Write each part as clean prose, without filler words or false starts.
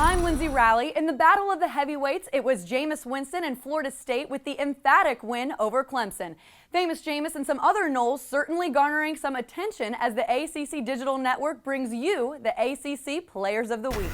I'm Lindsay Rowley. In the battle of the heavyweights, it was Jameis Winston and Florida State with the emphatic win over Clemson. Famous Jameis and some other Noles certainly garnering some attention as the ACC Digital Network brings you the ACC Players of the Week.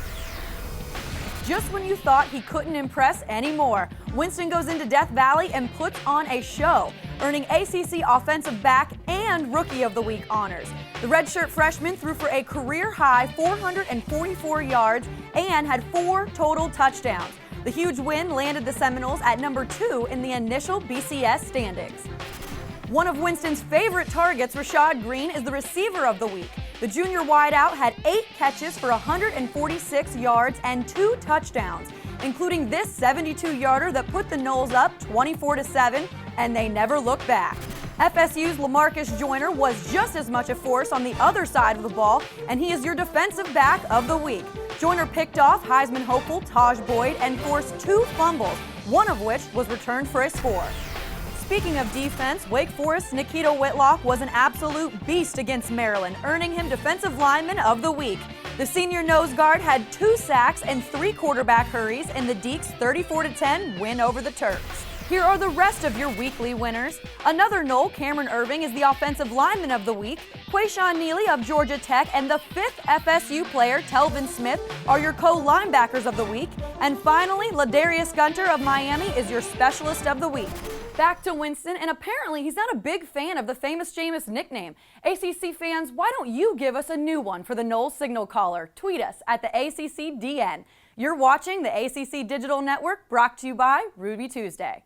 Just when you thought he couldn't impress anymore, Winston goes into Death Valley and puts on a show, earning ACC Offensive Back and Rookie of the Week honors. The redshirt freshman threw for a career-high 444 yards and had 4 total touchdowns. The huge win landed the Seminoles at number 2 in the initial BCS standings. One of Winston's favorite targets, Rashad Greene, is the receiver of the week. The junior wideout had 8 catches for 146 yards and 2 touchdowns, including this 72-yarder that put the Noles up 24-7, and they never looked back. FSU's Lamarcus Joyner was just as much a force on the other side of the ball, and he is your defensive back of the week. Joyner picked off Heisman hopeful Taj Boyd and forced 2 fumbles, one of which was returned for a score. Speaking of defense, Wake Forest's Nikita Whitlock was an absolute beast against Maryland, earning him Defensive Lineman of the Week. The senior nose guard had 2 sacks and 3 quarterback hurries in the Deacs' 34-10 win over the Terps. Here are the rest of your weekly winners. Another Nole, Cameron Erving, is the Offensive Lineman of the Week. Quayshawn Neely of Georgia Tech and the 5th FSU player, Telvin Smith, are your co-linebackers of the week. And finally, Ladarius Gunter of Miami is your Specialist of the Week. Back to Winston, and apparently he's not a big fan of the famous Jameis nickname. ACC fans, why don't you give us a new one for the Noles signal caller? Tweet us at the ACCDN. You're watching the ACC Digital Network, brought to you by Ruby Tuesday.